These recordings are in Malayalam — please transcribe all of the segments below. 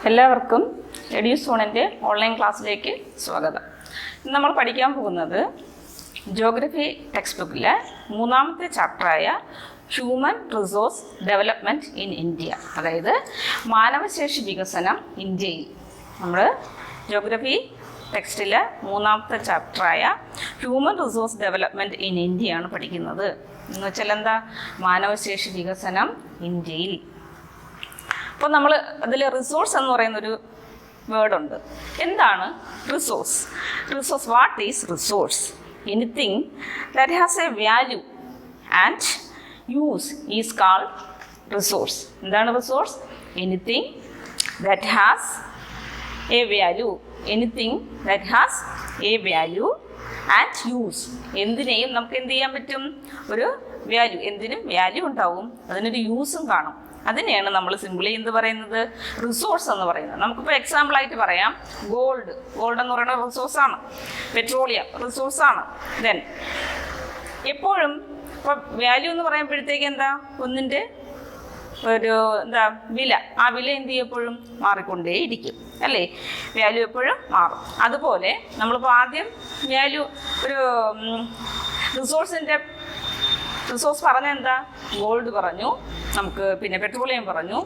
എല്ലാവർക്കും എഡ്യൂസോണിൻ്റെ ഓൺലൈൻ ക്ലാസ്സിലേക്ക് സ്വാഗതം. ഇന്ന് നമ്മൾ പഠിക്കാൻ പോകുന്നത് ജോഗ്രഫി ടെക്സ്റ്റ് ബുക്കിലെ 3-ാമത്തെ ചാപ്റ്ററായ human resource development in India, അതായത് മാനവശേഷി വികസനം ഇന്ത്യയിൽ. നമ്മൾ ജോഗ്രഫി ടെക്സ്റ്റിലെ 3-ാമത്തെ ചാപ്റ്ററായ ഹ്യൂമൻ റിസോഴ്സ് ഡെവലപ്മെൻറ്റ് ഇൻ ഇന്ത്യയാണ് പഠിക്കുന്നത്. എന്ന് വെച്ചാൽ എന്താ? മാനവശേഷി വികസനം ഇന്ത്യയിൽ. അപ്പോൾ നമ്മൾ അതിൽ റിസോഴ്സ് എന്ന് പറയുന്നൊരു വേർഡുണ്ട്. എന്താണ് resource? Resource, what is resource? Anything that has a value and use is called resource. എന്താണ് resource? Anything that has a value, anything that has a value and use. എന്തിനേയും നമുക്ക് എന്ത് ചെയ്യാൻ പറ്റും? ഒരു വാല്യൂ, എന്തിനും വാല്യൂ ഉണ്ടാവും, അതിനൊരു യൂസും കാണും. അതിനെയാണ് നമ്മൾ സിമ്പിളി എന്ത് പറയുന്നത്? റിസോഴ്സ് എന്ന് പറയുന്നത്. നമുക്കിപ്പോൾ എക്സാമ്പിളായിട്ട് പറയാം, ഗോൾഡ് എന്ന് പറയുന്ന റിസോഴ്സാണ്. പെട്രോളിയം റിസോഴ്സാണ്. ദെൻ എപ്പോഴും ഇപ്പോൾ വാല്യൂ എന്ന് പറയുമ്പോഴത്തേക്ക് എന്താ? ഒന്നിൻ്റെ ഒരു വില, ആ വില എന്ത് ചെയ്യും? എപ്പോഴും മാറിക്കൊണ്ടേയിരിക്കും, അല്ലേ? വാല്യൂ എപ്പോഴും മാറും. അതുപോലെ നമ്മളിപ്പോൾ ആദ്യം വാല്യൂ ഒരു റിസോഴ്സ് പറഞ്ഞ എന്താ? ഗോൾഡ് പറഞ്ഞു, നമുക്ക് പിന്നെ പെട്രോളിയം പറഞ്ഞു,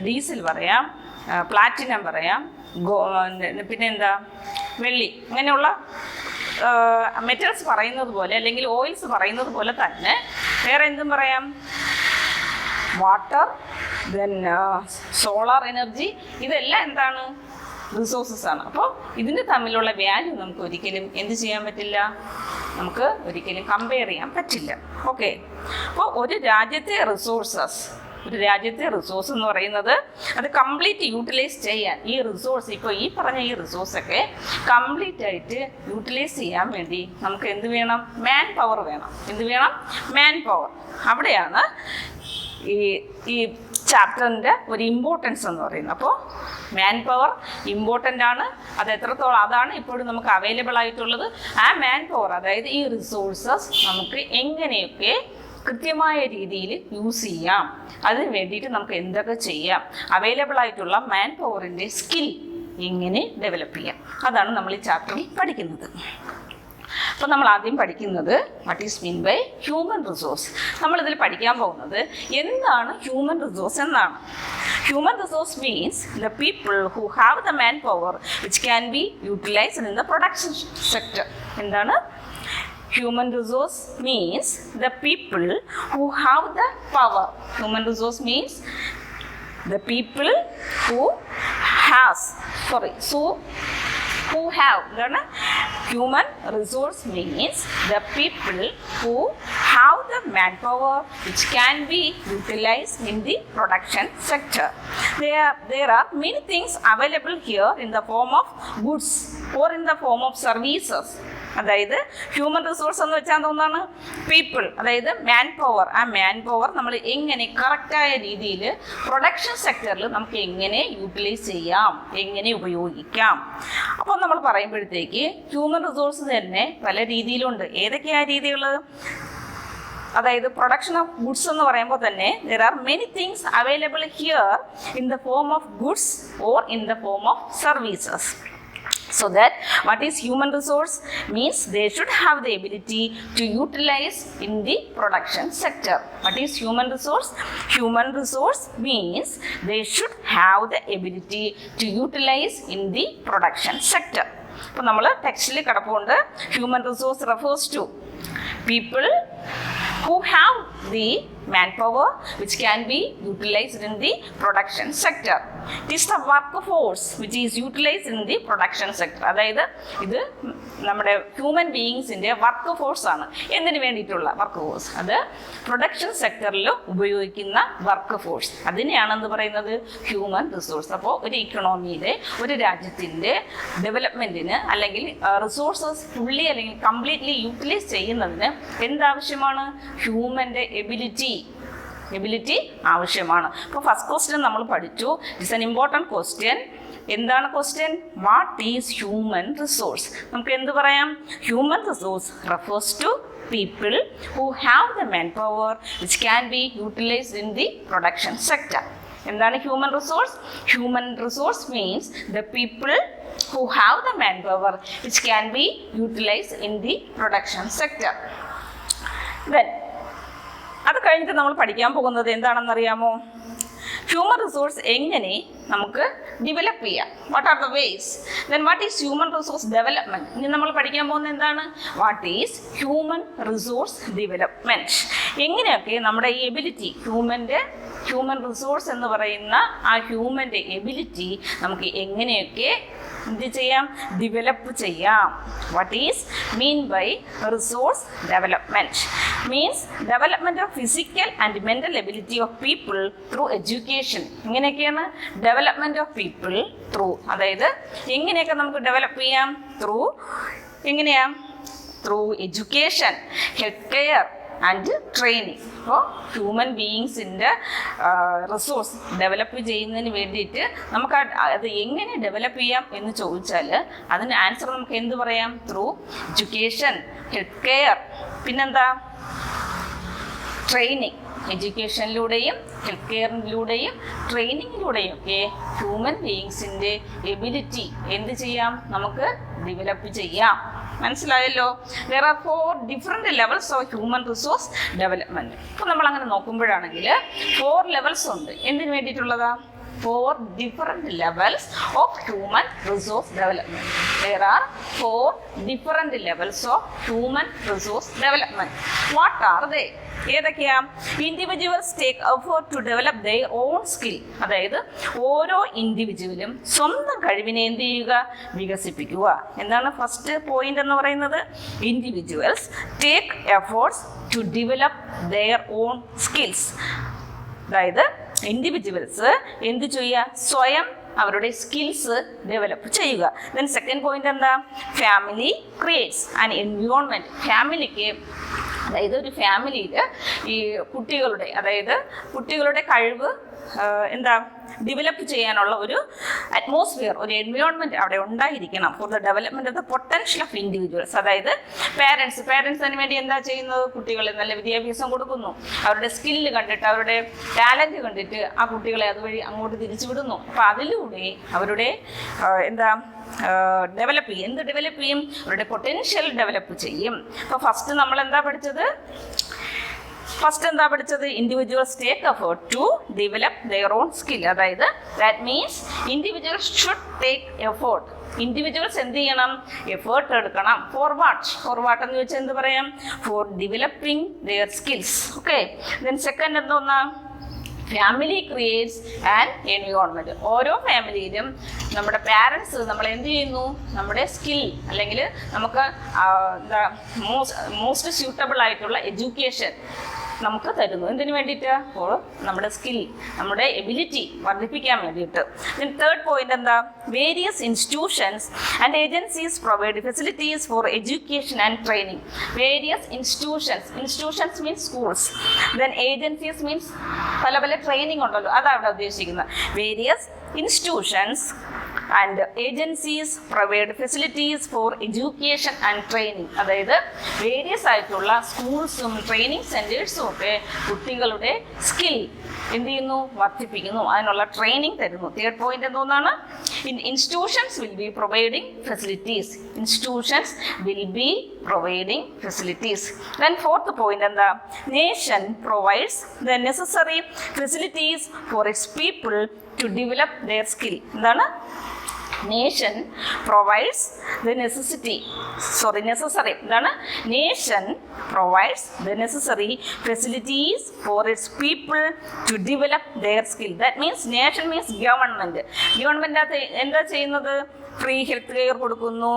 ഡീസൽ പറയാം, പ്ലാറ്റിനം പറയാം, പിന്നെ എന്താ വെള്ളി, അങ്ങനെയുള്ള മെറ്റൽസ് പറയുന്നത് പോലെ അല്ലെങ്കിൽ ഓയിൽസ് പറയുന്നത് പോലെ തന്നെ വേറെ എന്തും പറയാം? വാട്ടർ, ദെൻ സോളാർ എനർജി, ഇതെല്ലാം എന്താണ്? റിസോഴ്സസ് ആണ്. അപ്പോൾ ഇതിന് തമ്മിലുള്ള വാല്യൂ നമുക്ക് ഒരിക്കലും എന്ത് ചെയ്യാൻ പറ്റില്ല? നമുക്ക് ഒരിക്കലും കമ്പയർ ചെയ്യാൻ പറ്റില്ല. ഓക്കെ, അപ്പോൾ ഒരു രാജ്യത്തെ റിസോഴ്സ് എന്ന് പറയുന്നത് അത് കംപ്ലീറ്റ് യൂട്ടിലൈസ് ചെയ്യാൻ, ഈ റിസോഴ്സ് ഇപ്പോൾ ഈ പറഞ്ഞ ഈ റിസോഴ്സൊക്കെ കംപ്ലീറ്റ് ആയിട്ട് യൂട്ടിലൈസ് ചെയ്യാൻ വേണ്ടി നമുക്ക് എന്ത് വേണം? മാൻ പവർ വേണം. എന്ത് വേണം? Man power. അവിടെയാണ് ഈ ചാപ്റ്ററിൻ്റെ ഒരു ഇമ്പോർട്ടൻസ് എന്ന് പറയുന്നത്. അപ്പോൾ മാൻ പവർ ഇമ്പോർട്ടൻ്റ് ആണ്. അത് എത്രത്തോളം, അതാണ് ഇപ്പോഴും നമുക്ക് അവൈലബിൾ ആയിട്ടുള്ളത്. ആ മാൻ പവർ, അതായത് ഈ റിസോഴ്സസ് നമുക്ക് എങ്ങനെയൊക്കെ കൃത്യമായ രീതിയിൽ യൂസ് ചെയ്യാം, അതിന് വേണ്ടിയിട്ട് നമുക്ക് എന്തൊക്കെ ചെയ്യാം, അവൈലബിൾ ആയിട്ടുള്ള മാൻ പവറിൻ്റെ സ്കിൽ എങ്ങനെ ഡെവലപ്പ് ചെയ്യാം, അതാണ് നമ്മൾ ഈ ചാപ്റ്ററിൽ പഠിക്കുന്നത്. അപ്പോൾ നമ്മൾ ആദ്യം പഠിക്കുന്നത് what is mean by human resource. നമ്മളിതിൽ പഠിക്കാൻ പോകുന്നത് എന്താണ് ഹ്യൂമൻ റിസോഴ്സ് എന്നാണ്. Human resource means the people who have the man power which can be utilised in the production sector. എന്താണ്? Human resource means the people who have the power. Human resource means the people who have. Human resource means the people who have the manpower which can be utilized in the production sector. There are many things available here in the form of goods or in the form of services. അതായത് ഹ്യൂമൻ റിസോഴ്സ് എന്ന് വെച്ചാൽ എന്താണ്? പീപ്പിൾ, അതായത് മാൻ പവർ. ആ മാൻ പവർ നമ്മൾ എങ്ങനെ കറക്റ്റായ രീതിയിൽ പ്രൊഡക്ഷൻ സെക്ടറിൽ നമുക്ക് എങ്ങനെ യൂട്ടിലൈസ് ചെയ്യാം, എങ്ങനെ ഉപയോഗിക്കാം. അപ്പോൾ നമ്മൾ പറയുമ്പോഴത്തേക്ക് ഹ്യൂമൻ റിസോഴ്സ് തന്നെ പല രീതിയിലുണ്ട്. ഏതൊക്കെയാണ് രീതികൾ? അതായത് പ്രൊഡക്ഷൻ ഓഫ് ഗുഡ്സ് എന്ന് പറയുമ്പോൾ തന്നെ there are many things available here in the form of goods or in the form of services. So that what is human resource means they should have the ability to utilize in the production sector. What is human resource? Human resource means they should have the ability to utilize in the production sector. അപ്പോൾ നമ്മൾ ടെക്സ്റ്റിൽ കിടപ്പുണ്ട്. Human resource refers to people who have the manpower which can be utilized in the production sector. It is the workforce which is utilized in the production sector. അതായത് ഇത് നമ്മുടെ ഹ്യൂമൻ ബീയിങ്സിൻ്റെ വർക്ക് ഫോഴ്സ് ആണ്. എന്തിനു വേണ്ടിയിട്ടുള്ള വർക്ക് ഫോഴ്സ്? അത് പ്രൊഡക്ഷൻ സെക്ടറിൽ ഉപയോഗിക്കുന്ന വർക്ക് ഫോഴ്സ്, അതിനെയാണെന്ന് പറയുന്നത് ഹ്യൂമൻ റിസോഴ്സ്. അപ്പോൾ ഒരു ഇക്കണോമിയിലെ, ഒരു രാജ്യത്തിൻ്റെ ഡെവലപ്മെൻറ്റിന് അല്ലെങ്കിൽ റിസോഴ്സസ് ഫുള്ളി അല്ലെങ്കിൽ കംപ്ലീറ്റ്ലി യൂട്ടിലൈസ് ചെയ്യുന്നതിന് എന്താവശ്യമാണ്? ഹ്യൂമൻ്റെ എബിലിറ്റി ആവശ്യമാണ്. അപ്പോൾ ഫസ്റ്റ് ക്വസ്റ്റ്യൻ നമ്മൾ പഠിച്ചു. It's an important question. എന്താണ് question? What is human resource? നമുക്ക് എന്ത് പറയാം? Human resource refers to people who have the manpower which can be utilized in the production sector. എന്താണ് human resource? Human resource means the people who have the manpower which can be utilized in the production sector. Then അത് കഴിഞ്ഞിട്ട് നമ്മൾ പഠിക്കാൻ പോകുന്നത് എന്താണെന്നറിയാമോ? ഹ്യൂമൻ റിസോഴ്സ് എങ്ങനെ നമുക്ക് ഡെവലപ്പ് ചെയ്യാം. What are the vase? Then what is human resource development? ഇനി നമ്മൾ പഠിക്കാൻ പോകുന്നത് എന്താണ്? What is human resource development? എങ്ങനെയൊക്കെ നമ്മുടെ ഈ എബിലിറ്റി, ഹ്യൂമൻ റിസോഴ്സ് എന്ന് പറയുന്ന ആ ഹ്യൂമൻ്റെ എബിലിറ്റി നമുക്ക് എങ്ങനെയൊക്കെ എന്ത് ചെയ്യാം? ഡെവലപ്പ് ചെയ്യാം. What is mean by resource development? Means development of physical and mental ability of people through education. ഇങ്ങനെയൊക്കെയാണ് ഡെവലപ്മെൻറ്റ് ഓഫ് പീപ്പിൾ ത്രൂ, അതായത് എങ്ങനെയൊക്കെ നമുക്ക് ഡെവലപ്പ് ചെയ്യാം? എങ്ങനെയാ? Through education, health care and training. അപ്പോൾ ഹ്യൂമൻ ബീയിങ്സിൻ്റെ റിസോഴ്സ് ഡെവലപ്പ് ചെയ്യുന്നതിന് വേണ്ടിയിട്ട് നമുക്ക് അത് എങ്ങനെ ഡെവലപ്പ് ചെയ്യാം എന്ന് ചോദിച്ചാൽ അതിന് ആൻസർ നമുക്ക് എന്ത് പറയാം? ത്രൂ എഡ്യൂക്കേഷൻ, ഹെൽത്ത് കെയർ, പിന്നെന്താ? ട്രെയിനിങ്. എഡ്യൂക്കേഷനിലൂടെയും ഹെൽത്ത് കെയറിലൂടെയും ട്രെയിനിങ്ങിലൂടെയും ഒക്കെ ഹ്യൂമൻ ബീയിങ്സിൻ്റെ എബിലിറ്റി എന്ത് ചെയ്യാം? നമുക്ക് ഡെവലപ്പ് ചെയ്യാം. മനസ്സിലായല്ലോ? there are 4 different levels of human resource development. അപ്പോൾ നമ്മൾ അങ്ങനെ നോക്കുമ്പോഴാണെങ്കിൽ 4 ലെവൽസ് ഉണ്ട്. എന്തിനു വേണ്ടിയിട്ടുള്ളതാ? 4 different levels of human resource development. There are 4 different levels of human resource development. What are they? ഏതൊക്കെയാ? Individuals take effort to develop their own skill. അതായത് ഓരോ ഇൻഡിവിജ്വലും സ്വന്തം കഴിവിനെ എന്ത് ചെയ്യുക? വികസിപ്പിക്കുക. എന്താണ് ഫസ്റ്റ് പോയിന്റ് എന്ന് പറയുന്നത്? Individuals take efforts to develop their own skills. അതായത് ഇൻഡിവിജ്വൽസ് എന്ത് ചെയ്യുക? സ്വയം അവരുടെ സ്കിൽസ് ഡെവലപ്പ് ചെയ്യുക. ദെൻ സെക്കൻഡ് പോയിന്റ് എന്താ? Family creates an environment. ഫാമിലിക്ക്, അതായത് ഒരു ഫാമിലിയിൽ ഈ കുട്ടികളുടെ കഴിവ് എന്താ ഡെവലപ്പ് ചെയ്യാനുള്ള ഒരു അറ്റ്മോസ്ഫിയർ, ഒരു എൻവയോൺമെൻറ്റ് അവിടെ ഉണ്ടായിരിക്കണം for the development of the potential of individuals. അതായത് പാരൻസ് അതിന് വേണ്ടി എന്താ ചെയ്യുന്നത്? കുട്ടികളെ നല്ല വിദ്യാഭ്യാസം കൊടുക്കുന്നു. അവരുടെ സ്കില്ല് കണ്ടിട്ട്, അവരുടെ ടാലൻറ്റ് കണ്ടിട്ട് ആ കുട്ടികളെ അതുവഴി അങ്ങോട്ട് തിരിച്ചു വിടുന്നു. അപ്പോൾ അതിലൂടെ അവരുടെ ഡെവലപ്പ് ചെയ്യും. എന്ത് ഡെവലപ്പ് ചെയ്യും? അവരുടെ പൊട്ടൻഷ്യൽ ഡെവലപ്പ് ചെയ്യും. അപ്പോൾ ഫസ്റ്റ് നമ്മൾ എന്താ പഠിച്ചത്? Individuals take effort to develop their own skill. അതായത് that means individuals should take effort. Individuals എന്ത് ചെയ്യണം? എഫേർട്ട് എടുക്കണം. ഫോർ വാട്ട് എന്ന് വെച്ചാൽ എന്ത് പറയാം? For developing their skills. Okay. Then second എന്തോന്നാ? Family creates and environment. ഓരോ ഫാമിലിയിലും നമ്മുടെ പാരൻസ് നമ്മൾ എന്ത് ചെയ്യുന്നു? നമ്മുടെ സ്കിൽ അല്ലെങ്കിൽ നമുക്ക് മോസ്റ്റ് സ്യൂട്ടബിൾ ആയിട്ടുള്ള എഡ്യൂക്കേഷൻ നമുക്ക് തരുന്നു. എന്തിനു വേണ്ടിയിട്ട്? അപ്പോൾ നമ്മുടെ സ്കിൽ, നമ്മുടെ എബിലിറ്റി വർദ്ധിപ്പിക്കാൻ വേണ്ടിയിട്ട്. തേർഡ് പോയിന്റ് എന്താ? Various institutions and agencies provide facilities for education and training. Various institutions means schools. Then agencies means പല ട്രെയിനിങ് ഉണ്ടല്ലോ, അതാണ് അവിടെ ഉദ്ദേശിക്കുന്നത്. Various institutions and agencies provide facilities for education and training. അതായത് വേരിയസ് ആയിട്ടുള്ള സ്കൂൾസും ട്രെയിനിങ് സെൻറ്റേഴ്സും ഒക്കെ കുട്ടികളുടെ സ്കിൽ എന്ത് ചെയ്യുന്നു? വർദ്ധിപ്പിക്കുന്നു. അതിനുള്ള ട്രെയിനിങ് തരുന്നു. തേർഡ് പോയിന്റ് എന്തോന്നാണ്? Institutions will be providing facilities. Institutions will be providing facilities. Then fourth point എന്താ? Nation provides the necessary facilities for its people to develop their skill. എന്താണ്? Nation provides the necessary. Nation provides the necessary facilities for its people to develop their skill. That means nation means government. Government എന്താ ചെയ്യുന്നത്? ഫ്രീ ഹെൽത്ത് കെയർ കൊടുക്കുന്നു.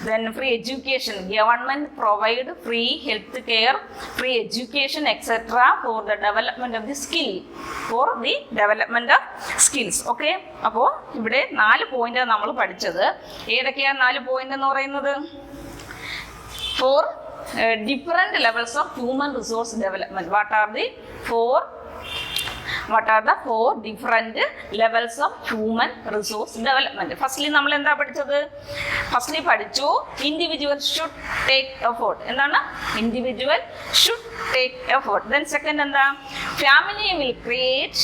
Then free education. Government provide free health care, free education etcetera for the development of the skill. Okay. അപ്പോൾ ഇവിടെ 4 പോയിന്റാണ് നമ്മൾ പഠിച്ചത്. ഏതൊക്കെയാണ് 4 പോയിന്റ് എന്ന് പറയുന്നത്? 4 different levels of human resource development. What are the 4 different levels of human resource development? Firstly നമ്മൾ എന്താ പഠിച്ചത്? പഠിച്ചു individual should take effort. എന്താണ്? individual should take effort. Then second എന്താ? family will create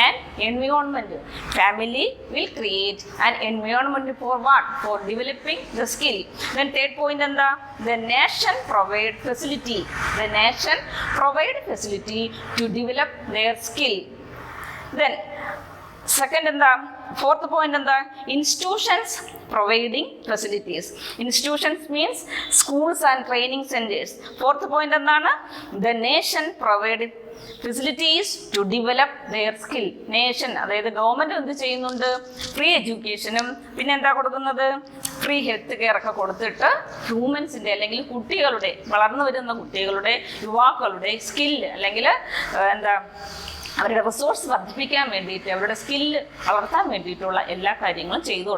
and environment. Family will create an environment for what? For developing the skill. Then third point എന്താ? The nation provide facility. The nation provide facility to develop their skill. Then second എന്താ? Fourth point എന്താ? Institutions providing facilities. Institutions means schools and training centers. Fourth point എന്താണ്? The nation provided facilities to develop their skill. Nation, അതായത് ഗവൺമെന്റ് എന്ത് ചെയ്യുന്നുണ്ട്? ഫ്രീ എഡ്യൂക്കേഷനും പിന്നെ എന്താ കൊടുക്കുന്നത്? ഫ്രീ ഹെൽത്ത് കെയർ ഒക്കെ കൊടുത്തിട്ട് ഹ്യൂമൻസിന്റെ അല്ലെങ്കിൽ കുട്ടികളുടെ, വളർന്നു വരുന്ന കുട്ടികളുടെ, യുവാക്കളുടെ സ്കില്ല് അല്ലെങ്കിൽ എന്താ അവരുടെ റിസോഴ്സ് വർദ്ധിപ്പിക്കാൻ വേണ്ടിയിട്ട്, അവരുടെ സ്കില്ല് വളർത്താൻ വേണ്ടിയിട്ടുള്ള എല്ലാ കാര്യങ്ങളും ചെയ്തു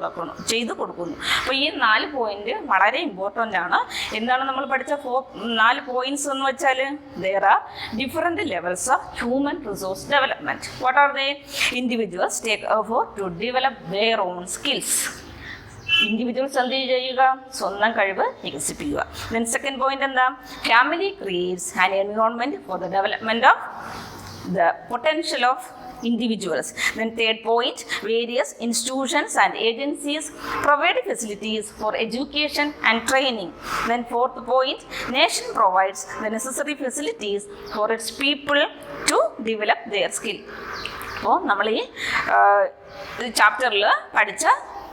കൊടുക്കുന്നു. അപ്പോൾ ഈ 4 പോയിന്റ് വളരെ ഇമ്പോർട്ടൻ്റ് ആണ്. എന്താണ് നമ്മൾ പഠിച്ച 4 പോയിന്റ്സ് എന്ന് വെച്ചാൽ, there are different levels of human resource development. What are they? Individuals take effort to develop their own skills. Individuals എന്ത് ചെയ്യുക? സ്വന്തം കഴിവ് വികസിപ്പിക്കുക. ദെൻ സെക്കൻഡ് പോയിന്റ് എന്താ? Family creates an environment for the development of the potential of individuals. Then third point, various institutions and agencies provide facilities for education and training. Then fourth point, nation provides the necessary facilities for its people to develop their skill. അപ്പോൾ നമ്മൾ ഈ ചാപ്റ്ററിൽ പഠിച്ച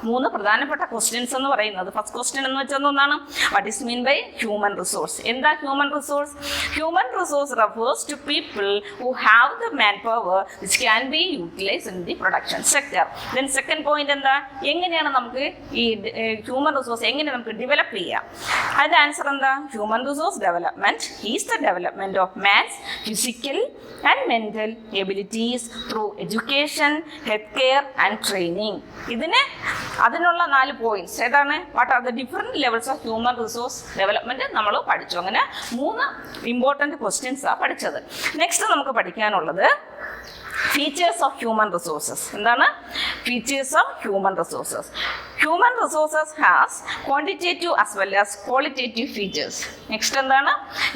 3 പ്രധാനപ്പെട്ട ക്വസ്റ്റ്യൻസ് എന്ന് പറയുന്നത്, ഫസ്റ്റ് ക്വസ്റ്റ്യൻ എന്ന് വെച്ചാൽ ഒന്നാണ്, what is mean by human resource? എന്താ human resource? Human resource refers to people who have the man power which can be utilise in the production sector. Then second point എന്താ? എങ്ങനെയാണ് നമുക്ക് ഈ ഹ്യൂമൻ റിസോഴ്സ് എങ്ങനെ നമുക്ക് ഡെവലപ്പ് ചെയ്യാം? അതിൻ്റെ ആൻസർ എന്താ? Human resource development is the development of man's physical and mental abilities through education, health care and training. അതിനുള്ള 4 പോയിന്റ്സ് ഏതാണ്? What are the different levels of human resource development നമ്മൾ പഠിച്ചു. അങ്ങനെ 3 ഇമ്പോർട്ടൻറ്റ് ക്വസ്റ്റ്യൻസാണ് പഠിച്ചത്. നെക്സ്റ്റ് നമുക്ക് പഠിക്കാനുള്ളത് ഫീച്ചേഴ്സ് ഓഫ് ഹ്യൂമൻ റിസോഴ്സസ്. എന്താണ് features of human resources? Human resources has quantitative as well as qualitative features. Next എന്താണ്?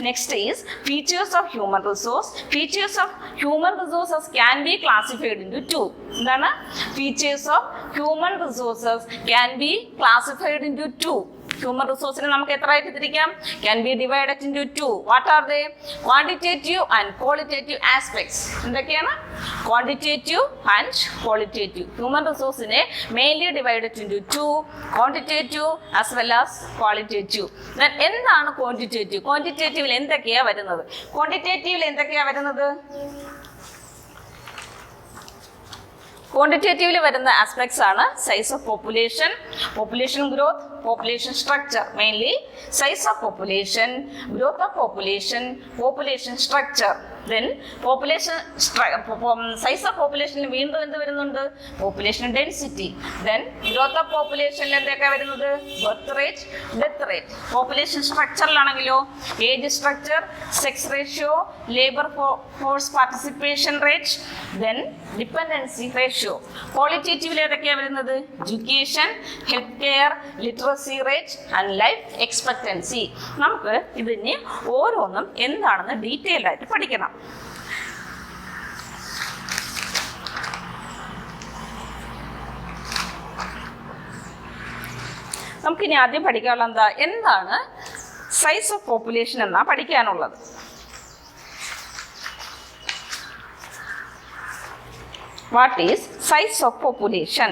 Next is features of human resource. Features of human resources can be classified into 2. എന്താണ്? Features of human resources can be classified into 2. Human റിസോഴ്സിനെ നമുക്ക് എത്ര ആയിട്ട് തിരിക്കാം? Can be divided into 2. What are they? Quantitative and qualitative aspects. എന്തൊക്കെയാണ്? Quantitative and qualitative. ഹ്യൂമൻ റിസോഴ്സിനെ mainly divided into 2, quantitative as well as qualitative. എന്താണ് ക്വാണ്ടിറ്റേറ്റീവ്? ക്വാണ്ടിറ്റേറ്റീവിൽ എന്തൊക്കെയാണ് വരുന്നത്? ക്വാണ്ടിറ്റേറ്റീവിൽ വരുന്ന ആസ്പെക്ട്സ് ആണ് size of population, population growth, population structure. Mainly size of population, growth of population, population structure. Then population size of പോപ്പുലേഷനിൽ വീണ്ടും എന്ത് വരുന്നുണ്ട്? Population density. Then growth of പോപ്പുലേഷനിൽ എന്തൊക്കെയാണ് വരുന്നത്? Birth rate, death rate. Population സ്ട്രക്ചറിലാണെങ്കിലോ age structure, sex ratio, labour force participation rate, then dependency ratio. ക്വാളിറ്റേറ്റീവിൽ ഏതൊക്കെയാണ് വരുന്നത്? Education, health care, literacy rate and life expectancy. നമുക്ക് ഇതിന് ഓരോന്നും എന്താണെന്ന് ഡീറ്റെയിൽ ആയിട്ട് പഠിക്കണം. നമുക്കിനി ആദ്യം പഠിക്കാനുള്ള എന്താണ് സൈസ് ഓഫ് പോപ്പുലേഷൻ എന്നാ പഠിക്കാനുള്ളത്. What is size of population?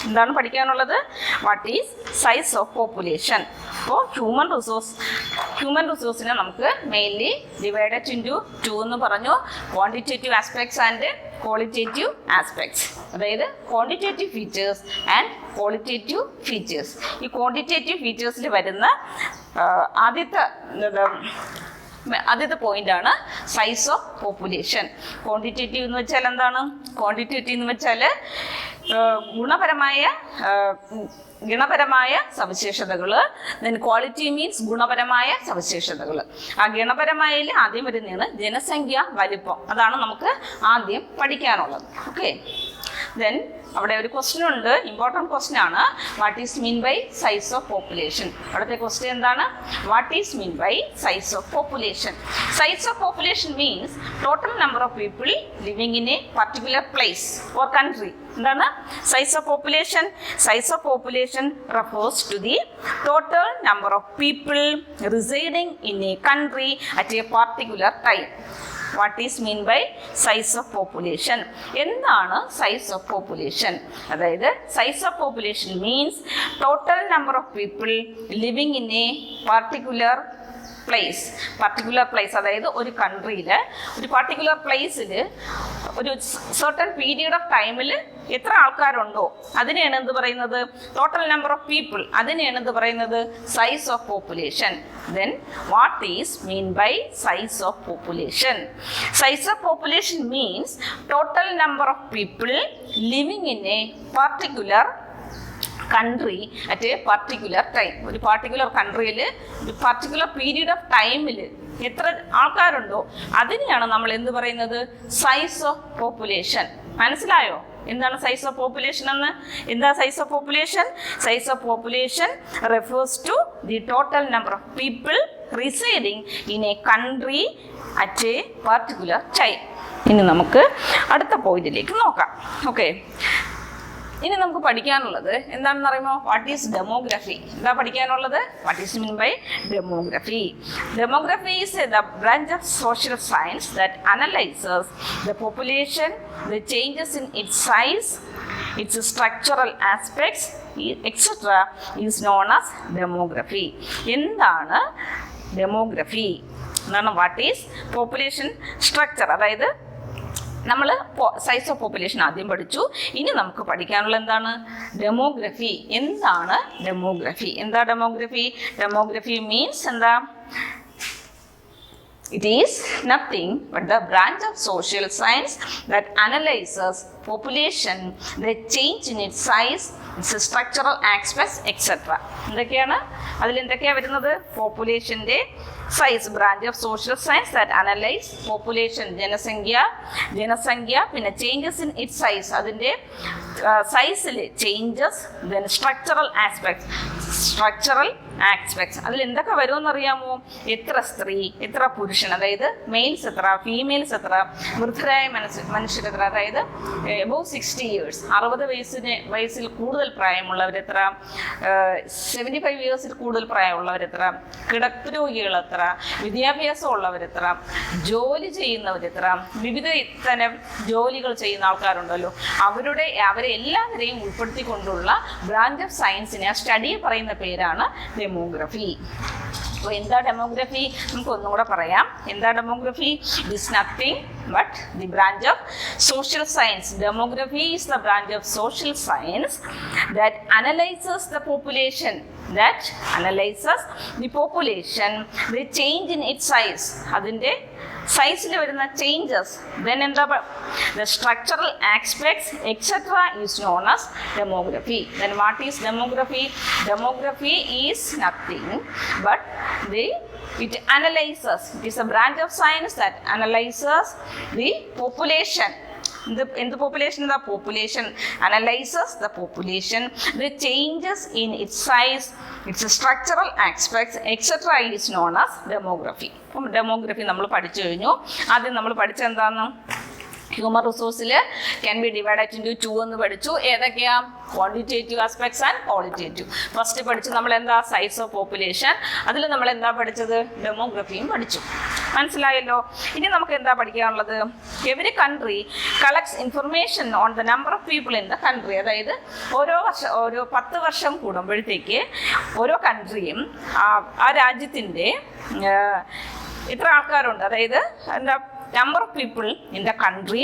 എന്താണ് പഠിക്കാനുള്ളത്? What is size of population? അപ്പോൾ ഹ്യൂമൻ റിസോഴ്സിനെ നമുക്ക് മെയിൻലി ഡിവൈഡഡ് ഇൻടു 2 എന്ന് പറഞ്ഞു. Quantitative aspects and qualitative aspects. അതായത് quantitative features and qualitative features. ഈ ക്വാണ്ടിറ്റേറ്റീവ് ഫീച്ചേഴ്സിൽ വരുന്ന ആദ്യത്തെ പോയിന്റ് ആണ് സൈസ് ഓഫ് പോപ്പുലേഷൻ. ക്വാണ്ടിറ്റേറ്റീവ് എന്ന് വെച്ചാൽ എന്താണ്? ക്വാണ്ടിറ്റേറ്റീവ് എന്ന് വെച്ചാൽ ഗുണപരമായ സവിശേഷതകൾ. ദെൻ ക്വാളിറ്റി മീൻസ് ഗുണപരമായ സവിശേഷതകൾ. ആ ഗുണപരമായതിൽ ആദ്യം വരുന്നതാണ് ജനസംഖ്യ വലിപ്പം. അതാണ് നമുക്ക് ആദ്യം പഠിക്കാനുള്ളത്. ഓക്കെ, ദെൻ അവിടെ ഒരു ക്വസ്റ്റ്യൻ ഉണ്ട്, ഇമ്പോർട്ടൻറ്റ് ക്വസ്റ്റ്യൻ ആണ്. What is mean by size of population? അവിടുത്തെ ക്വസ്റ്റ്യൻ എന്താണ്? What is mean by size of population? Size of population means total number of people living in a particular place or country. എന്താണ് size of population? Size of population refers to the total number of people residing in a country at a particular time. What is mean by size of population? എന്താണ് സൈസ് ഓഫ് പോപ്പുലേഷൻ? അതായത് size of population means total number of people living in a particular place. അതായത് ഒരു കൺട്രിയിൽ ഒരു പർട്ടിക്കുലർ പ്ലേസിൽ ഒരു സർട്ടൺ പീരീഡ് ഓഫ് ടൈമിൽ എത്ര ആൾക്കാരുണ്ടോ അതിനെയാണ് എന്ത് പറയുന്നത്? Total number of people. അതിനെയാണ് എന്ത് പറയുന്നത്? Size of population. Then what is mean by size of population? Size of population means total number of people living in a particular country at a particular time. ഒരു പർട്ടിക്കുലർ കൺട്രിയിൽ ഒരു പർട്ടിക്കുലർ പീരീഡ് ഓഫ് ടൈമിൽ എത്ര ആൾക്കാരുണ്ടോ അതിനെയാണ് നമ്മൾ എന്ത് പറയുന്നത്? Size of population. മനസ്സിലായോ എന്താണ് സൈസ് ഓഫ് പോപ്പുലേഷൻ എന്ന്? എന്താ size of population? Size of population refers to the total number of people residing in a country at a particular time. ഇനി നമുക്ക് അടുത്ത പോയിന്റിലേക്ക് നോക്കാം. ഓക്കെ, ഇനി നമുക്ക് പഠിക്കാനുള്ളത് എന്താണെന്ന് അറിയുമോ? What is demography? എന്താ പഠിക്കാനുള്ളത്? What is mean by demography? Demography is the branch of social science that analyses the population, the changes in its size, its structural aspects etcetera is known as demography. എന്താണ് ഡെമോഗ്രഫി? എന്താണ്? What is population structure? അതായത് നമ്മൾ സൈസ് ഓഫ് പോപ്പുലേഷൻ ആദ്യം പഠിച്ചു. ഇനി നമുക്ക് പഠിക്കാനുള്ള എന്താണ്? ഡെമോഗ്രഫി. എന്താണ് ഡെമോഗ്രഫി? എന്താ ഡെമോഗ്രഫി? ഡെമോഗ്രഫി മീൻസ് എന്താ? It is nothing but the branch of social science that analyzes population, the change in its size, its structural aspects, etc. എന്തൊക്കെയാണ് അതിലെന്തൊക്കെയാണ് വരുന്നത്? പോപ്പുലേഷൻ്റെ സൈസ്, branch of social science that analyse population, ജനസംഖ്യ, പിന്നെ ചേഞ്ചസ് ഇൻ ഇറ്റ് സൈസ്, അതിൻ്റെ സൈസിൽ ചേഞ്ചസ്, ദെൻ സ്ട്രക്ചറൽ ആസ്പെക്ട്സ്. അതിൽ എന്തൊക്കെ വരുമെന്ന് അറിയാമോ? എത്ര സ്ത്രീ, എത്ര പുരുഷൻ, അതായത് മെയിൽസ് എത്ര, ഫീമെയിൽസ് എത്ര, വൃദ്ധരായ മനുഷ്യർ എത്ര, അതായത് എബോവ് 60 years, 60 വയസ്സിൽ കൂടുതൽ പ്രായമുള്ളവരെത്ര, 75 yearsൽ കൂടുതൽ പ്രായമുള്ളവരെത്ര, കിടപ്പ് രോഗികൾ എത്ര, വിദ്യാഭ്യാസം ഉള്ളവരെത്ര, ജോലി ചെയ്യുന്നവരെത്ര, വിവിധ തരം ജോലികൾ ചെയ്യുന്ന ആൾക്കാരുണ്ടല്ലോ അവരെ എല്ലാവരെയും ഉൾപ്പെടുത്തിക്കൊണ്ടുള്ള ബ്രാഞ്ച് ഓഫ് സയൻസിനെ ആ സ്റ്റഡിയെ പറയുന്ന പേരാണ് ഡെമോഗ്രഫി. അപ്പോൾ എന്താ ഡെമോഗ്രഫി? നമുക്ക് ഒന്നുകൂടെ പറയാം. എന്താ demography? It is nothing but the branch of social science. Demography is the branch of social science that analyzes the population, the change in its size, അതിൻ്റെ സൈസിൽ വരുന്ന ചേഞ്ചസ്, ദെൻ എന്താ the structural aspects etc. is known as demography. Then what is demography? Demography is nothing but it analyzes, it is a branch of science that analyzes the population. In the population, the population analyzes the population, the changes in its size, its structural aspects etc. is known as demography. അപ്പം ഡെമോഗ്രഫി നമ്മൾ പഠിച്ചു കഴിഞ്ഞു. ആദ്യം നമ്മൾ പഠിച്ചത് എന്താണ്? ഹ്യൂമൻ റിസോഴ്സിൽ ക്യാൻ ബി ഡിവൈഡഡ് ഇൻടു 2 എന്ന് പഠിച്ചു. ഏതൊക്കെയാ? Quantitative aspects and qualitative. First പഠിച്ചു നമ്മൾ എന്താ? Size of population. അതിൽ നമ്മൾ എന്താ പഠിച്ചത്? ഡെമോഗ്രഫിയും പഠിച്ചു. മനസ്സിലായല്ലോ? ഇനി നമുക്ക് എന്താ പഠിക്കാനുള്ളത്? Every country collects information on the number of people in the country. അതായത് ഓരോ 10 വർഷം കൂടുമ്പോഴത്തേക്ക് ഓരോ കൺട്രിയും ആ രാജ്യത്തിൻ്റെ എത്ര ആൾക്കാരുണ്ട്, അതായത് എന്താ number of people in the country,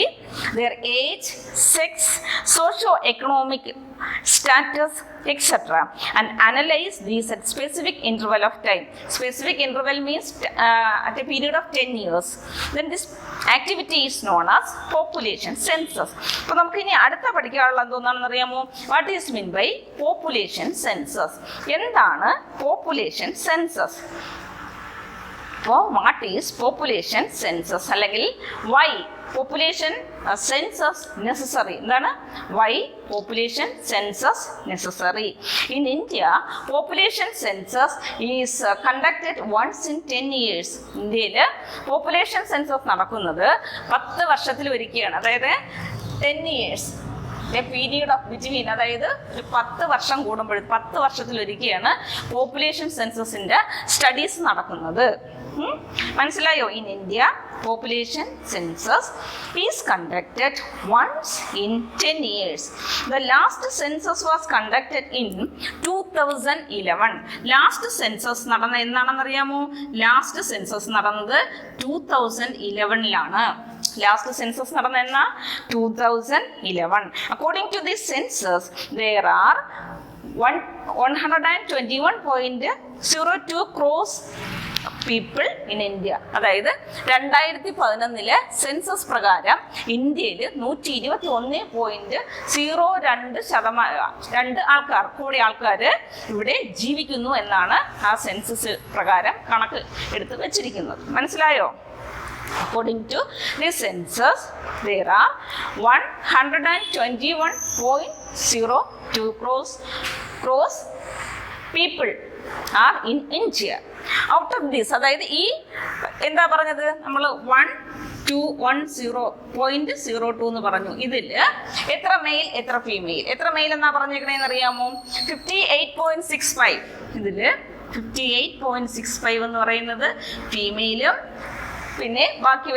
their age, sex, socio-economic status etc. and analyze these at specific interval of time. Specific interval means at a period of 10 years. Then this activity is known as population census. അപ്പോൾ നമുക്ക് ഇനി അടുത്ത പഠിക്കാനുള്ള എന്തോന്നാണെന്ന് അറിയാമോ? What is mean by population census? എന്താണ് പോപ്പുലേഷൻ സെൻസസ്? അപ്പോൾ വാട്ട് ഈസ് പോപ്പുലേഷൻ സെൻസസ് അല്ലെങ്കിൽ വൈ പോപ്പുലേഷൻ സെൻസസ് നെസസറി എന്താണ് why population census necessary in India population census is conducted once in 10 years ഇന്ത്യയിൽ പോപ്പുലേഷൻ സെൻസസ് നടക്കുന്നത് 10 വർഷത്തിൽ ഒരിക്കലാണ് അതായത് 10 years പീരീഡ് ഓഫ് ബിറ്റ്വീൻ അതായത് ഒരു 10 വർഷം കൂടുമ്പോൾ 10 വർഷത്തിലൊരിക്കലാണ് പോപ്പുലേഷൻ സെൻസസിന്റെ സ്റ്റഡീസ് നടക്കുന്നത് മനസ്സിലായോ in India population census is conducted once in 10 years. The last census was conducted in 2011. Last census നടന്ന എന്നാണെന്നറിയാമോ ലാസ്റ്റ് സെൻസസ് നടന്നത് 2011ലാണ് ലാസ്റ്റ് സെൻസസ് നടന്ന എന്നാ 2011. According to this census there are 121.02 crores people in India അതായത് 2011 സെൻസസ് പ്രകാരം ഇന്ത്യയിൽ 121.02 കോടി ആൾക്കാർ ഇവിടെ ജീവിക്കുന്നു എന്നാണ് ആ സെൻസസ് പ്രകാരം കണക്ക് എടുത്ത് വെച്ചിരിക്കുന്നത് മനസ്സിലായോ According to the census, there are 121.02 crores people are in India. Out of this, അതായത് ഈ എന്താ പറഞ്ഞത് നമ്മൾ 110.02 എന്ന് പറഞ്ഞു ഇതിൽ എത്ര മെയിൽ എത്ര ഫീമെയിൽ എത്ര മെയിൽ എന്നാ പറഞ്ഞേക്കണേന്ന് അറിയാമോ 58.65 ഇതിൽ 58.65 എന്ന് പറയുന്നത് ഫീമെയിലും പിന്നെ ബാക്കി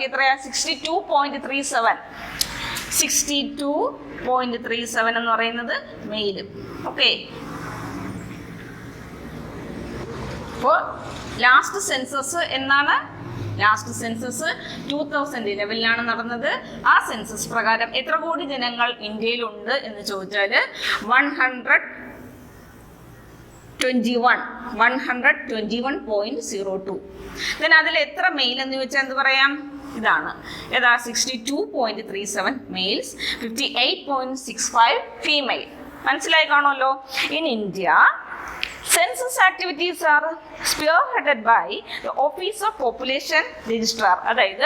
എത്രയാ 62.37 എന്ന് പറയുന്നത് മെയിലും ഓക്കെ അപ്പോൾ ലാസ്റ്റ് സെൻസസ് എന്നാണ് ലാസ്റ്റ് സെൻസസ് 2011 നടന്നത് ആ സെൻസസ് പ്രകാരം എത്ര കോടി ജനങ്ങൾ ഇന്ത്യയിലുണ്ട് എന്ന് ചോദിച്ചാൽ 121.02 then അതിൽ എത്ര മെയിൽ എന്ന് ചോദിച്ചാൽ എന്ത് പറയാം ഇതാണ് ഏതാ 62.37 മെയിൽസ് 58.65 ഫീമെയിൽ മനസ്സിലായി കാണുമല്ലോ in India Census activities are spearheaded by the Office of Population Registrar. അതായത്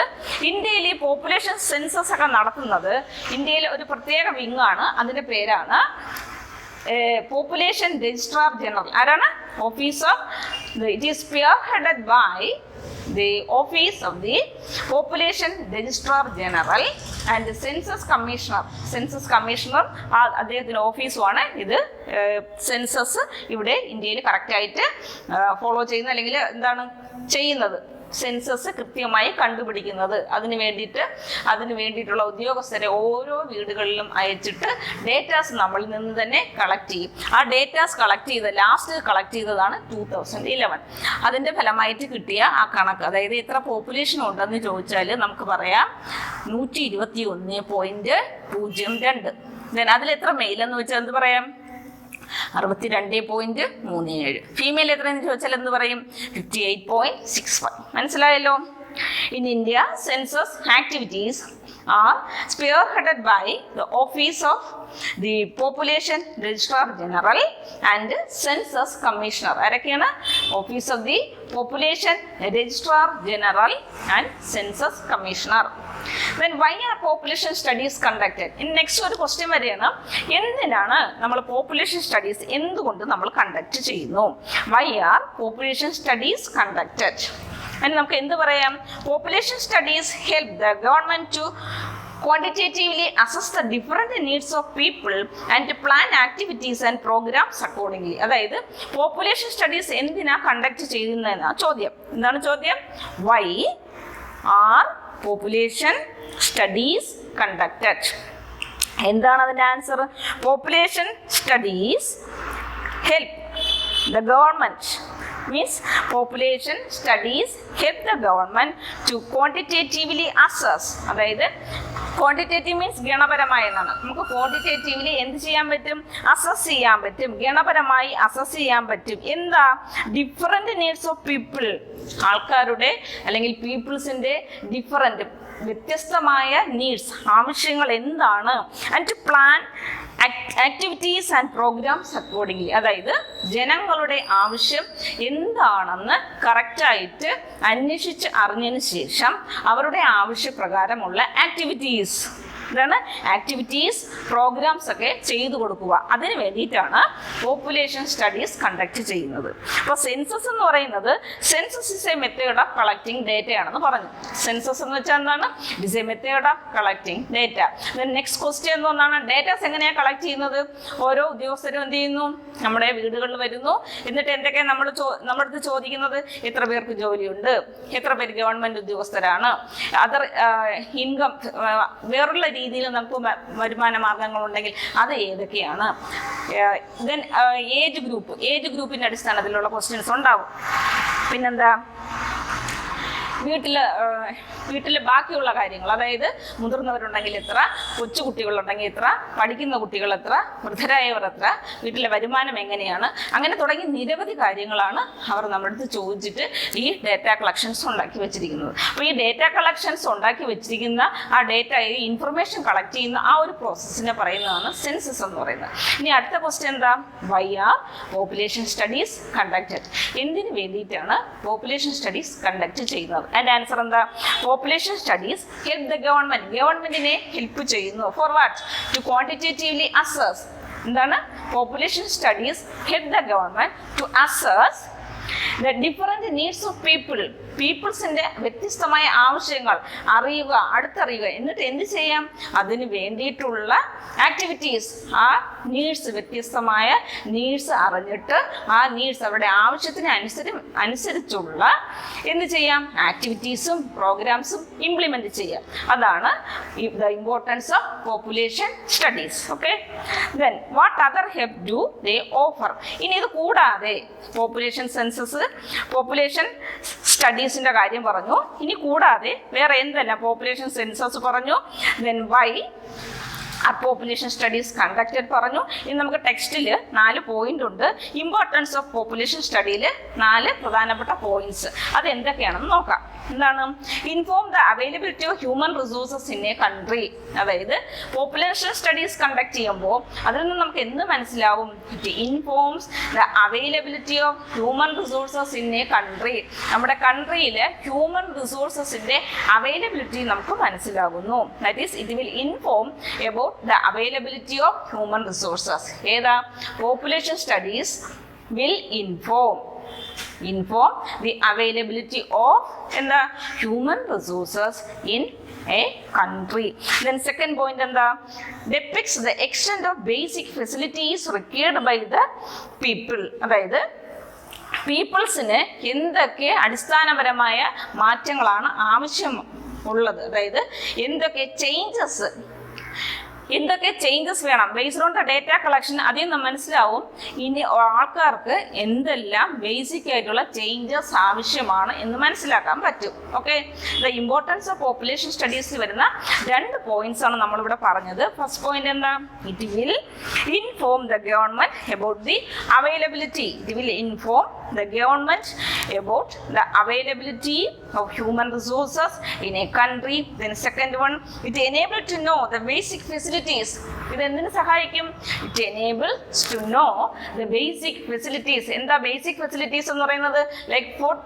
ഇന്ത്യയിലെ പോപ്പുലേഷൻ സെൻസസ് ഒക്കെ നടത്തുന്നത് ഇന്ത്യയിലെ ഒരു പ്രത്യേക വിങ് ആണ് അതിന്റെ പേരാണ് പോപ്പുലേഷൻ രജിസ്ട്രാർ ജനറൽ ആരാണ് office of it is spearheaded by the office of the population registrar general and the census commissioner അദ്ദേഹത്തിന്റെ ഓഫീസുമാണ് ഇത് സെൻസസ് ഇവിടെ ഇന്ത്യയിൽ കറക്റ്റ് ആയിട്ട് ഫോളോ ചെയ്യുന്ന അല്ലെങ്കിൽ എന്താണ് ചെയ്യുന്നത് സെൻസസ് കൃത്യമായി കണ്ടുപിടിക്കുന്നത് അതിനു വേണ്ടിയിട്ടുള്ള ഉദ്യോഗസ്ഥരെ ഓരോ വീടുകളിലും അയച്ചിട്ട് ഡേറ്റാസ് നമ്മളിൽ നിന്ന് തന്നെ കളക്ട് ചെയ്യും ആ ഡേറ്റാസ് ലാസ്റ്റ് കളക്ട് ചെയ്തതാണ് 2011 അതിന്റെ ഫലമായിട്ട് കിട്ടിയ ആ കണക്ക് അതായത് എത്ര പോപ്പുലേഷൻ ഉണ്ടെന്ന് ചോദിച്ചാൽ നമുക്ക് പറയാം 121.02 then അതിൽ എത്ര മെയിൽ എന്ന് വെച്ചാൽ എന്ത് പറയാം 62.37 ഫീമെയിൽ എത്രയെന്ന് ചോദിച്ചാൽ എന്ത് പറയും 58.65 മനസ്സിലായല്ലോ in India census activities are spearheaded by the Office of the Population Registrar General and Census Commissioner. ആരൊക്കെയാണ് Office of the Population Registrar General and Census Commissioner. Then why are population studies conducted? In next ഒരു ക്വസ്റ്റ്യൻ വരെയാണ് എന്തിനാണ് നമ്മൾ പോപ്പുലേഷൻ സ്റ്റഡീസ് എന്തുകൊണ്ട് നമ്മൾ കണ്ടക്ട് ചെയ്യുന്നു why are population studies conducted? And നമുക്ക് എന്ത് പറയാം population studies help the government to quantitatively assess the different needs of people and to plan activities and programs accordingly. അതായത് population studies എന്തിനാ കണ്ടക്ട് ചെയ്യുന്നതെന്നാണ് ചോദ്യം എന്താണ് ചോദ്യം why are population studies conducted? എന്താണ് അതിന്റെ answer population studies help the government means population studies help the government to quantitatively assess അതായത് quantitative means ഗണപരമായി എന്നാണ് നമുക്ക് quantitatively എന്ത് ചെയ്യാൻ പറ്റും അസസ് ചെയ്യാൻ പറ്റും ഗണപരമായി അസസ് ചെയ്യാൻ പറ്റും എന്താ ഡിഫറെന്റ് നീഡ്സ് ഓഫ് പീപ്പിൾ ആൾക്കാരുടെ അല്ലെങ്കിൽ പീപ്പിൾസിന്റെ ഡിഫറെന്റ് വ്യത്യസ്തമായ നീഡ്സ്, ആവശ്യങ്ങൾ എന്താണ്, and to plan activities and programmes accordingly. അതായത് ജനങ്ങളുടെ ആവശ്യം എന്താണെന്ന് കറക്റ്റായിട്ട് അന്വേഷിച്ച് അറിഞ്ഞതിന് ശേഷം അവരുടെ ആവശ്യപ്രകാരമുള്ള ആക്ടിവിറ്റീസ്, ഇതാണ് ആക്ടിവിറ്റീസ്, പ്രോഗ്രാംസ് ഒക്കെ ചെയ്തു കൊടുക്കുക. അതിന് വേണ്ടിയിട്ടാണ് പോപ്പുലേഷൻ സ്റ്റഡീസ് കണ്ടക്ട് ചെയ്യുന്നത്. അപ്പോൾ സെൻസസ് എന്ന് പറയുന്നത് census is A method of collecting data ആണെന്ന് പറഞ്ഞു. സെൻസസ് എന്ന് വെച്ചാൽ എന്താണ്? It is A method of collecting data. Next question എന്താണ്? ഡേറ്റാസ് എങ്ങനെയാണ് കളക്ട് ചെയ്യുന്നത്? ഓരോ ഉദ്യോഗസ്ഥരും എന്ത് ചെയ്യുന്നു? നമ്മുടെ വീടുകളിൽ വരുന്നു. എന്നിട്ട് എന്തൊക്കെ നമ്മുടെ അടുത്ത് ചോദിക്കുന്നത്? എത്ര പേർക്ക് ജോലിയുണ്ട്, എത്ര പേര് ഗവൺമെന്റ് ഉദ്യോഗസ്ഥരാണ്, അതർ ഇൻകം, വേറുള്ള രീതിയിൽ നമുക്ക് വരുമാന മാർഗങ്ങളുണ്ടെങ്കിൽ അത് ഏതൊക്കെയാണ്. ദെൻ ഏജ് ഗ്രൂപ്പിന്റെ അടിസ്ഥാനത്തിലുള്ള ക്വസ്റ്റ്യൻസ് ഉണ്ടാവും. പിന്നെന്താ? വീട്ടിൽ ബാക്കിയുള്ള കാര്യങ്ങൾ, അതായത് മുതിർന്നവരുണ്ടെങ്കിൽ എത്ര, കൊച്ചുകുട്ടികളുണ്ടെങ്കിൽ എത്ര, പഠിക്കുന്ന കുട്ടികൾ എത്ര, വൃദ്ധരായവർ എത്ര, വീട്ടിലെ വരുമാനം എങ്ങനെയാണ്, അങ്ങനെ തുടങ്ങി നിരവധി കാര്യങ്ങളാണ് അവർ നമ്മുടെ അടുത്ത് ചോദിച്ചിട്ട് ഈ ഡേറ്റ കളക്ഷൻസ് ഉണ്ടാക്കി വെച്ചിരിക്കുന്നത്. അപ്പോൾ ഈ ഡേറ്റ കളക്ഷൻസ് ഉണ്ടാക്കി വെച്ചിരിക്കുന്ന ആ ഡേറ്റ, ഈ ഇൻഫർമേഷൻ കളക്ട് ചെയ്യുന്ന ആ ഒരു പ്രോസസ്സിനെ പറയുന്നതാണ് സെൻസസ് എന്ന് പറയുന്നത്. ഇനി അടുത്ത ക്വസ്റ്റ്യൻ എന്താ? Why are population studies conducted? എന്തിനു വേണ്ടിയിട്ടാണ് പോപ്പുലേഷൻ സ്റ്റഡീസ് കണ്ടക്ട് ചെയ്യുന്നത്? അതിൻ്റെ ആൻസർ എന്താ? പോപ്പുലേഷൻ സ്റ്റഡീസ് ഹെൽപ്പ് ദ ഗവൺമെന്റിനെ ഹെൽപ്പ് ചെയ്യുന്നു. For what? To quantitatively assess. എന്താണ്? Population studies help the government to assess the different needs of പീപ്പിൾസിന്റെ വ്യത്യസ്തമായ ആവശ്യങ്ങൾ അറിയുക, അടുത്തറിയുക. എന്നിട്ട് എന്ത് ചെയ്യാം? അതിന് വേണ്ടിയിട്ടുള്ള ആക്ടിവിറ്റീസ്, ആ നീഡ്സ്, വ്യത്യസ്തമായ നീഡ്സ് അറിഞ്ഞിട്ട് ആ നീഡ്സ് അവരുടെ ആവശ്യത്തിന് അനുസരിച്ചുള്ള എന്ത് ചെയ്യാം? ആക്ടിവിറ്റീസും പ്രോഗ്രാംസും ഇംപ്ലിമെന്റ് ചെയ്യാം. അതാണ് the importance of population studies. Okay, then what other help do they offer? ഇനി ഇത് കൂടാതെ പോപ്പുലേഷൻ സെൻസസ്, പോപ്പുലേഷൻ സ്റ്റഡീസിന്റെ കാര്യം പറഞ്ഞു. ഇനി കൂടാതെ വേറെ എന്തെല്ലാം? പോപ്പുലേഷൻ സെൻസസ് പറഞ്ഞു, ദെൻ വൈ ആ പോപ്പുലേഷൻ സ്റ്റഡീസ് കണ്ടക്റ്റഡ് പറഞ്ഞു. ഇനി നമുക്ക് ടെക്സ്റ്റിൽ 4 പോയിന്റ് ഉണ്ട്. ഇമ്പോർട്ടൻസ് ഓഫ് പോപ്പുലേഷൻ സ്റ്റഡിയിൽ 4 പ്രധാനപ്പെട്ട പോയിന്റ്സ്. അത് എന്തൊക്കെയാണെന്ന് നോക്കാം. എന്താണ്? Inform the availability of human resources in a country. അതായത് പോപ്പുലേഷൻ സ്റ്റഡീസ് കണ്ടക്ട് ചെയ്യുമ്പോൾ അതിൽ നിന്ന് നമുക്ക് എന്ത് മനസ്സിലാവും? It informs the availability of human resources in a country. നമ്മുടെ കൺട്രിയിലെ ഹ്യൂമൻ റിസോഴ്സസിന്റെ അവൈലബിലിറ്റി നമുക്ക് മനസ്സിലാകുന്നു. That is it will inform about the availability of human resources. ഏതാ? population studies will inform the availability of human resources in a country. Then second point എന്താ? depicts the extent of basic facilities required by the people. അതായത് പീപ്പിൾസിന് എന്തൊക്കെ അടിസ്ഥാനപരമായ മാറ്റങ്ങളാണ് ആവശ്യം ഉള്ളത്, അതായത് എന്തൊക്കെ ചേഞ്ചസ് വേണം. Based on the data collection അതിൽ നിന്ന് മനസ്സിലാവും ഇനി ആൾക്കാർക്ക് എന്തെല്ലാം ബേസിക് ആയിട്ടുള്ള ചേഞ്ചസ് ആവശ്യമാണ് എന്ന് മനസ്സിലാക്കാൻ പറ്റും. Okay, the importance of population സ്റ്റഡീസിൽ വരുന്ന 2 പോയിന്റ്സ് ആണ് നമ്മളിവിടെ പറഞ്ഞത്. ഫസ്റ്റ് പോയിന്റ് എന്താ? It will inform the government about the availability. It will inform the government about the availability of human resources in a country. Then second one, it enables to know the basic facilities. ഇത് എന്തിനു സഹായിക്കും? It enables to know the basic facilities. എന്താ ബേസിക് ഫെസിലിറ്റീസ് എന്ന് പറയുന്നത്? Like food,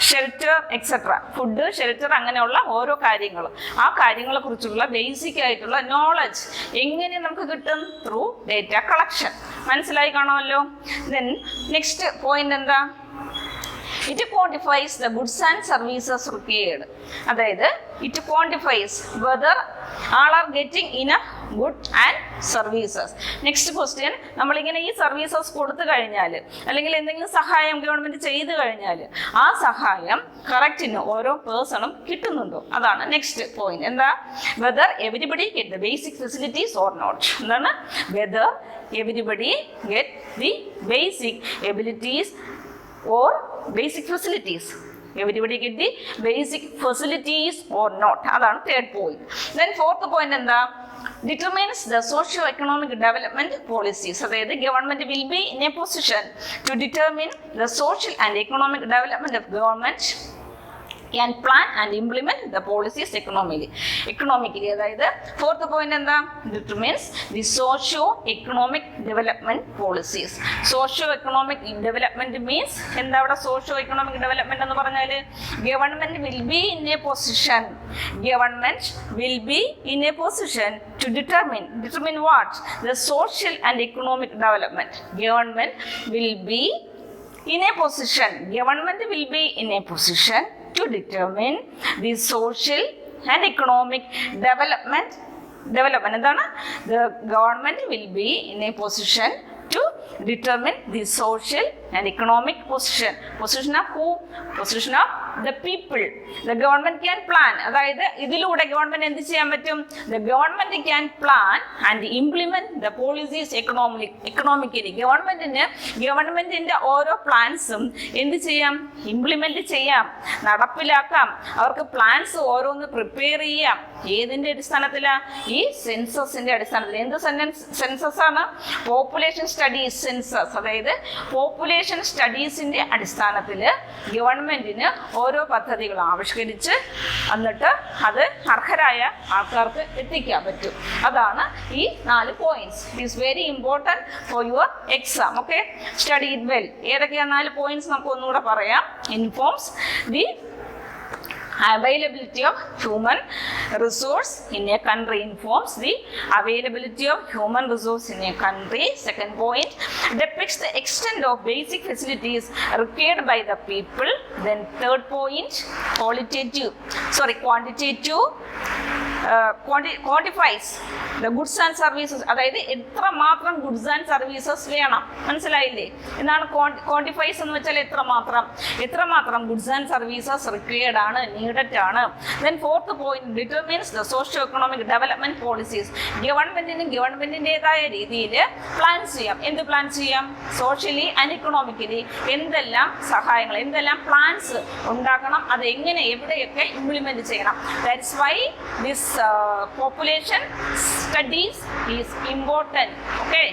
shelter, etcetera. Food, shelter, അങ്ങനെയുള്ള ഓരോ കാര്യങ്ങൾ, ആ കാര്യങ്ങളെ കുറിച്ചുള്ള ബേസിക് ആയിട്ടുള്ള നോളജ് എങ്ങനെ നമുക്ക് കിട്ടും? Through data collection. മനസ്സിലായി കാണുമല്ലോ. ദെൻ നെക്സ്റ്റ് പോയിന്റ് എന്താ? It quantifies the goods and services required. അതായത് it quantifies whether all are getting enough good and services. Next question, നമ്മളിങ്ങനെ ഈ സർവീസസ് കൊടുത്തു കഴിഞ്ഞാൽ അല്ലെങ്കിൽ എന്തെങ്കിലും സഹായം ഗവൺമെന്റ് ചെയ്തു കഴിഞ്ഞാൽ ആ സഹായം കറക്റ്റിന് ഓരോ പേഴ്സണും കിട്ടുന്നുണ്ടോ? അതാണ് നെക്സ്റ്റ് പോയിന്റ്. എന്താ? Whether everybody get the basic facilities or not. എന്താണ്? Whether everybody get the basic abilities or basic facilities. Everybody get the basic facilities or not. അതാണ് third point. Then fourth point എന്താ? determines the socio-economic development policies. അതായത് government will be in a position to determine the social and economic development of government can plan and implement the policies economically. അതായത് ഫോർത്ത് പോയിന്റ് എന്താ? determines the socio-economic development policies. socio-economic development means എന്താ അവിടെ socio-economic development എന്ന് പറഞ്ഞാൽ government will be in a position to determine what? The social and economic development. Government will be in a position to determine the social and economic development. എന്താണ്? The government will be in a position to determine the social and economic position of who? Position of the people. The government can plan. അതായത് ഇതിലൂടെ ഗവൺമെന്റ് എന്ത് ചെയ്യാൻ പറ്റും? The government can plan and implement the policies economically. ഗവൺമെന്റിന്റെ ഓരോ പ്ലാൻസും എന്ത് ചെയ്യാം? ഇംപ്ലിമെന്റ് ചെയ്യാം, നടപ്പിലാക്കാം. അവർക്ക് പ്ലാൻസ് ഓരോന്ന് പ്രിപ്പയർ ചെയ്യാം. ഏതിന്റെ അടിസ്ഥാനത്തിലാണ്? ഈ സെൻസസിന്റെ അടിസ്ഥാനത്തിൽ. എന്ത് സെൻസസ് ആണ്? Population studies census. അതായത് പോപ്പുലേഷൻ സ്റ്റഡീസിന്റെ അടിസ്ഥാനത്തിൽ ഗവൺമെന്റിന് ഓരോ പദ്ധതികൾ ആവിഷ്കരിച്ച് എന്നിട്ട് അത് അർഹരായ ആൾക്കാർക്ക് എത്തിക്കാൻ പറ്റും. അതാണ് ഈ 4 points. It is very important for your exam. Okay, study it well. ഏതൊക്കെയാണ് 4 പോയിന്റ്സ് നമുക്ക് ഒന്നുകൂടെ പറയാം. Informs the availability of human resource in a country. Informs the availability of human resource in a country. Second point, depicts the extent of basic facilities required by the people. Then third point, quantifies the goods and services. അതായത് എത്രമാത്രം ഗുഡ്സ് ആൻഡ് സർവീസസ് വേണം, മനസ്സിലായില്ലേ? എന്നാണ് ക്വാണ്ടിഫൈസ് എന്ന് വെച്ചാൽ എത്രമാത്രം ഗുഡ്സ് ആൻഡ് സർവീസസ് റിക്വയർഡ് ആണ്, നീഡഡ് ആണ്. Then fourth point, determines the socio economic development policies. ഗവൺമെന്റിൻ്റെതായ രീതിയിൽ പ്ലാൻ ചെയ്യാം. എന്ത് പ്ലാൻ ചെയ്യാം? സോഷ്യലി ആൻഡ് ഇക്കണോമിക്കലി എന്തെല്ലാം സഹായങ്ങൾ, എന്തെല്ലാം പ്ലാൻസ് ഉണ്ടാക്കണം, അത് എങ്ങനെ എവിടെയൊക്കെ ഇംപ്ലിമെന്റ് ചെയ്യണം. That's why this population studies is important. Okay.